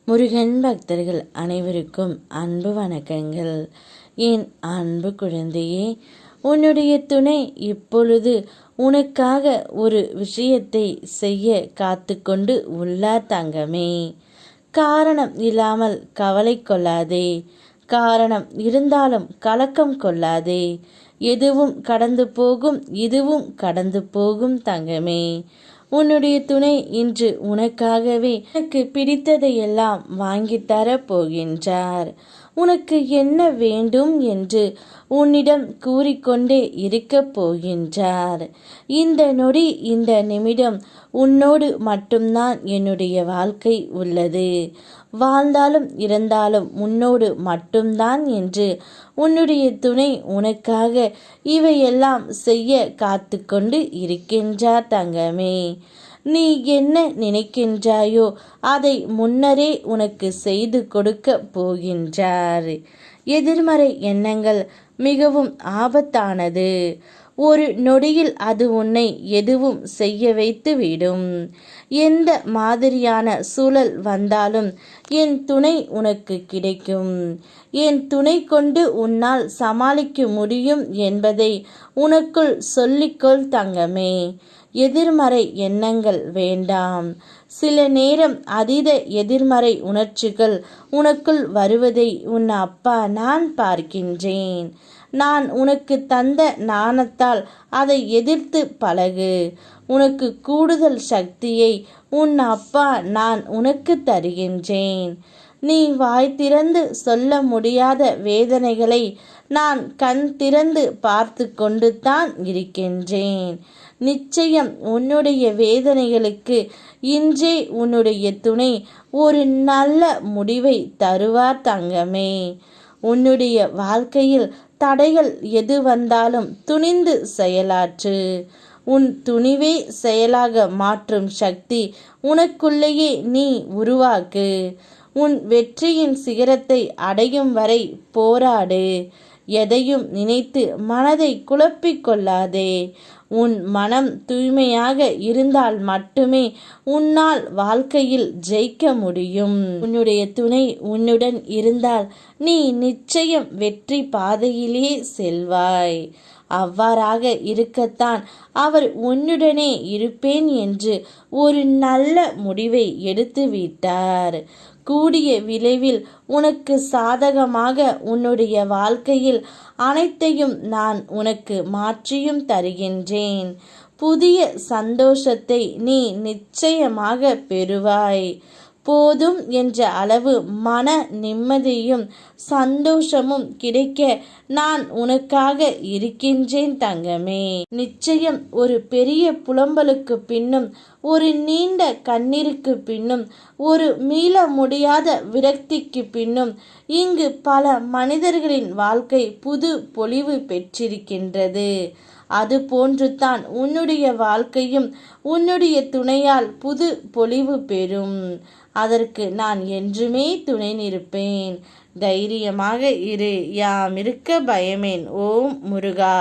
முருகன் பக்தர்கள் அனைவருக்கும் அன்பு வணக்கங்கள். என் அன்பு குழந்தையே, உன்னுடைய துணை இப்பொழுது உனக்காக ஒரு விஷயத்தை செய்ய காத்து கொண்டு உள்ளார் தங்கமே. காரணம் இல்லாமல் கவலை கொள்ளாதே, காரணம் இருந்தாலும் கலக்கம் கொள்ளாதே. எதுவும் கடந்து போகும், இதுவும் கடந்து போகும் தங்கமே. உன்னுடைய துணை இன்று உனக்காகவே உனக்கு பிடித்ததையெல்லாம் வாங்கித்தர போகின்றார். உனக்கு என்ன வேண்டும் என்று உன்னிடம் கூறிக்கொண்டே இருக்கப் போகின்றார். இந்த நொடி, இந்த நிமிடம் உன்னோடு மட்டும்தான் என்னுடைய வாழ்க்கை உள்ளது. வாழ்ந்தாலும் இறந்தாலும் உன்னோடு மட்டும்தான் என்று உன்னுடைய துணை உனக்காக இவையெல்லாம் செய்ய காத்து கொண்டு இருக்கின்றார் தங்கமே. நீ என்ன நினைக்கின்றாயோ அதை முன்னரே உனக்கு செய்து கொடுக்க போகின்றார். எதிர்மறை எண்ணங்கள் மிகவும் ஆபத்தானது. ஒரு நொடியில் அது உன்னை எதுவும் செய்ய வைத்து விடும். எந்த மாதிரியான சூழல் வந்தாலும் என் துணை உனக்கு கிடைக்கும். என் துணை கொண்டு உன்னால் சமாளிக்க முடியும் என்பதை உனக்குள் சொல்லிக்கொள் தங்கமே. எதிர்மறை எண்ணங்கள் வேண்டாம். சில நேரம் அதீத எதிர்மறை உணர்ச்சிகள் உனக்குள் வருவதை உன் அப்பா நான் பார்க்கின்றேன். நான் உனக்கு தந்த நாணத்தால் அதை எதிர்த்து பழகு. உனக்கு கூடுதல் சக்தியை உன் அப்பா நான் உனக்கு தருகின்றேன். நீ வாய் திறந்து சொல்ல முடியாத வேதனைகளை நான் கண் திறந்து பார்த்து கொண்டு தான் இருக்கின்றேன். நிச்சயம் உன்னுடைய வேதனைகளுக்கு இன்றே உன்னுடைய துணை ஒரு நல்ல முடிவை தருவார் தங்கமே. உன்னுடைய வாழ்க்கையில் தடைகள் எது வந்தாலும் துணிந்து செயலாற்று. உன் துணிவை செயலாக மாற்றும் சக்தி உனக்குள்ளேயே நீ உருவாக்கு. உன் வெற்றியின் சிகரத்தை அடையும் வரை போராடு. எதையும் நினைத்து மனதை குழப்பிக் கொள்ளாதே. உன் மனம் தூய்மையாக இருந்தால் மட்டுமே உன்னால் வாழ்க்கையில் ஜெயிக்க முடியும். உன்னுடைய துணை உன்னுடன் இருந்தால் நீ நிச்சயம் வெற்றி பாதையிலே செல்வாய். அவ்வாறாக இருக்கத்தான் அவர் உன்னுடனே இருப்பேன் என்று ஒரு நல்ல முடிவை எடுத்து விட்டார். கூடிய விரைவில் உனக்கு சாதகமாக உன்னுடைய வாழ்க்கையில் அனைத்தையும் நான் உனக்கு மாற்றியும் தருகின்றேன். புதிய சந்தோஷத்தை நீ நிச்சயமாக பெறுவாய். போதும் என்ற அளவு மன நிம்மதியும் சந்தோஷமும் கிடைக்க நான் உனக்காக இருக்கின்றேன் தங்கமே. நிச்சயம் ஒரு பெரிய புலம்பலுக்கு பின்னும், ஒரு நீண்ட கண்ணீருக்கு பின்னும், ஒரு மீள முடியாத விரக்திக்கு பின்னும் இங்கு பல மனிதர்களின் வாழ்க்கை புது பொலிவு பெற்றிருக்கின்றது. அது போன்றுதான் உன்னுடைய வாழ்க்கையும் உன்னுடைய துணையால் புது பொலிவு பெறும். அதற்கு நான் என்றுமே துணை நிற்பேன். தைரியமாக இரு. யாம் இருக்க பயமேன். ஓம் முருகா.